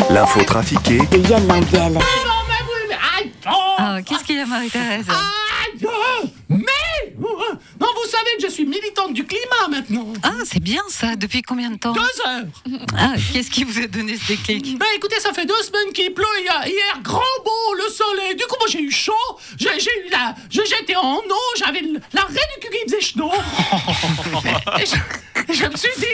L'info trafiquée de Yann Lambiel. Ah, qu'est-ce qu'il y a, Marie-Thérèse? Mais non, vous savez que je suis militante du climat maintenant. Ah, c'est bien ça. Depuis combien de temps? 2 heures. Ah, qu'est-ce qui vous a donné ce déclic? Ben écoutez, ça fait 2 semaines qu'il pleut. Hier, grand beau, le soleil. Du coup, moi j'ai eu chaud. J'étais en eau. J'avais la raie du cul qui faisait chaud. Et je me suis dit,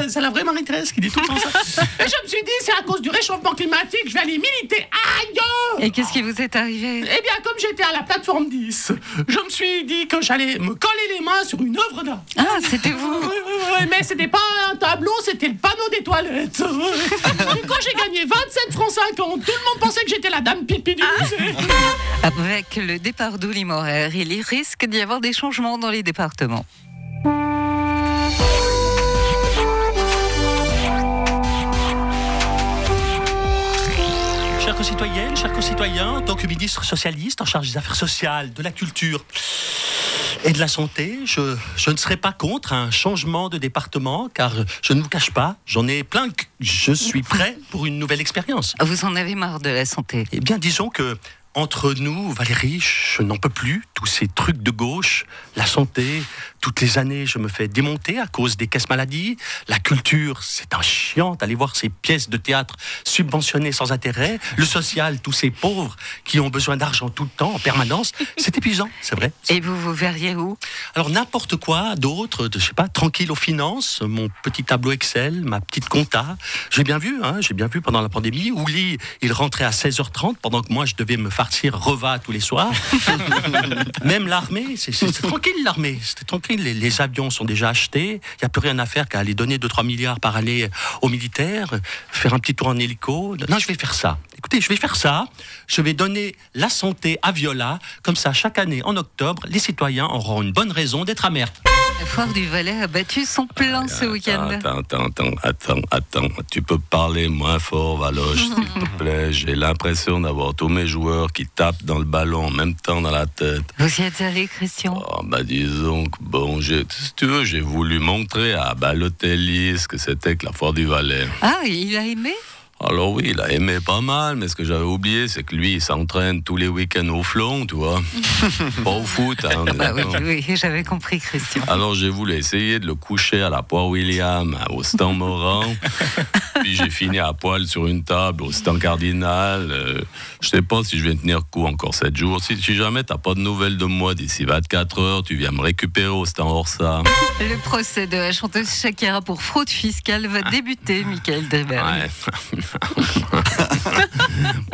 c'est la vraie Marie-Thérèse qui dit tout le temps ça. Et je me suis dit, c'est à cause du réchauffement climatique, je vais aller militer. Aïe! Et qu'est-ce qui vous est arrivé? Eh bien, comme j'étais à la plateforme 10, je me suis dit que j'allais me coller les mains sur une œuvre d'art. Ah, c'était vous? Oui, mais c'était pas un tableau, c'était le panneau des toilettes. Du coup, j'ai gagné 27 francs 50. Tout le monde pensait que j'étais la dame pipi du musée. Avec le départ d'Ouli-Morer, il risque d'y avoir des changements dans les départements. Chères concitoyennes, chers concitoyens, en tant que ministre socialiste en charge des affaires sociales, de la culture et de la santé, je ne serai pas contre un changement de département, car je ne vous cache pas, j'en ai plein, je suis prêt pour une nouvelle expérience. Vous en avez marre de la santé? Eh bien, disons que entre nous, Valérie, je n'en peux plus, tous ces trucs de gauche, la santé, toutes les années, je me fais démonter à cause des caisses maladies. La culture, c'est un chiant d'aller voir ces pièces de théâtre subventionnées sans intérêt. Le social, tous ces pauvres qui ont besoin d'argent tout le temps, en permanence. C'est épuisant, c'est vrai. Et vous verriez où? Alors, n'importe quoi d'autre, je sais pas, tranquille aux finances, mon petit tableau Excel, ma petite compta. J'ai bien vu pendant la pandémie, Ouli, il rentrait à 16h30 pendant que moi, je devais me farcir repas tous les soirs. Même l'armée, c'est tranquille l'armée, c'était tranquille. Les avions sont déjà achetés, il n'y a plus rien à faire qu'à aller donner 2-3 milliards par année aux militaires, faire un petit tour en hélico. Non, je vais faire ça. Écoutez, je vais faire ça. Je vais donner la santé à Viola. Comme ça, chaque année, en octobre, les citoyens auront une bonne raison d'être amers. La foire du Valais a battu son plein ce week-end. Attends. Tu peux parler moins fort, Valoche, s'il te plaît. J'ai l'impression d'avoir tous mes joueurs qui tapent dans le ballon en même temps dans la tête. Vous y êtes allé, Christian? Oh, disons que bon, si tu veux, j'ai voulu montrer à Balotelli ce que c'était que la foire du Valais. Ah, il a aimé? Alors oui, il a aimé pas mal, mais ce que j'avais oublié, c'est que lui, il s'entraîne tous les week-ends au flon, tu vois. Pas au foot, hein. Oui, j'avais compris, Christian. Alors j'ai voulu essayer de le coucher à la Poire William, au stand Moran. Puis j'ai fini à poil sur une table au stand Cardinal. Je sais pas si je vais tenir coup encore 7 jours. Si jamais t'as pas de nouvelles de moi d'ici 24 heures, tu viens me récupérer au stand Orsa. Le procès de la chanteuse Shakira pour fraude fiscale va débuter, Michael Dreber. Ouais.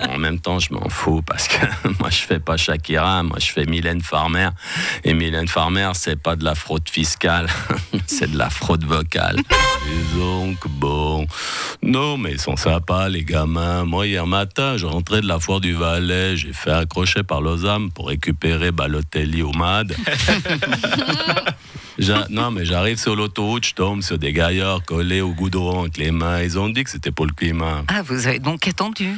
En même temps, je m'en fous parce que moi, je fais pas Shakira, moi, je fais Mylène Farmer. Et Mylène Farmer, c'est pas de la fraude fiscale, c'est de la fraude vocale. Et donc, bon. Non, mais ils sont sympas, les gamins. Moi, hier matin, je rentrais de la foire du Valais, j'ai fait accrocher par Lausanne pour récupérer Balotelli au MAD. Non, mais j'arrive sur l'autoroute, je tombe sur des gaillards collés au goudron avec les mains. Ils ont dit que c'était pour le climat. Ah, vous avez donc attendu?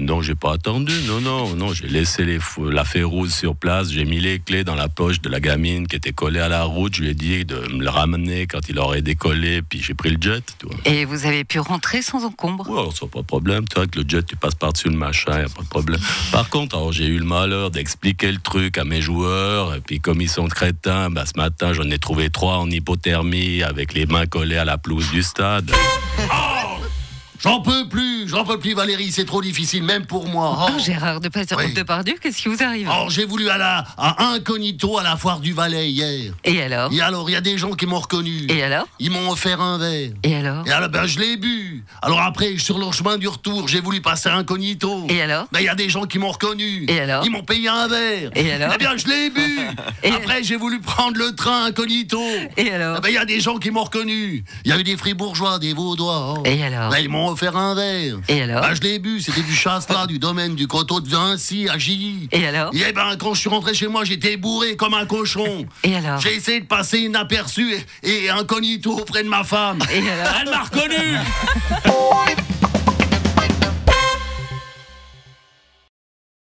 Non, j'ai pas attendu. Non, j'ai laissé la férouse sur place. J'ai mis les clés dans la poche de la gamine qui était collée à la route. Je lui ai dit de me le ramener quand il aurait décollé. Puis j'ai pris le jet. Tu vois. Et vous avez pu rentrer sans encombre? Oui, alors ça pas de problème. Tu vois, avec le jet, tu passes par-dessus le machin, y a pas de problème. Par contre, alors, j'ai eu le malheur d'expliquer le truc à mes joueurs. Et puis comme ils sont crétins, ce matin, j'en ai trouvé 3 en hypothermie avec les mains collées à la pelouse du stade. J'en peux plus, Valérie, c'est trop difficile, même pour moi. Oh, Gérard Depardieu, qu'est-ce qui vous arrive? J'ai voulu aller à Incognito à la foire du Valais hier. Et alors? Il y a des gens qui m'ont reconnu. Et alors? Ils m'ont offert un verre. Et alors? Je l'ai bu. Alors après, sur le chemin du retour, j'ai voulu passer à Incognito. Et alors? Il y a des gens qui m'ont reconnu. Et alors? Ils m'ont payé un verre. Et alors? Je l'ai bu. Après, j'ai voulu prendre le train Incognito. Et alors? Il y a des gens qui m'ont reconnu. Il y a eu des fribourgeois, des vaudois. Et alors? Ils m'ont offert un verre. Et alors? Je l'ai bu, c'était du Chasselas, du domaine du coteau de Vinci à Gilly. Et alors? Quand je suis rentré chez moi, j'étais bourré comme un cochon. Et alors? J'ai essayé de passer inaperçu et incognito auprès de ma femme. Et alors? Elle m'a reconnu.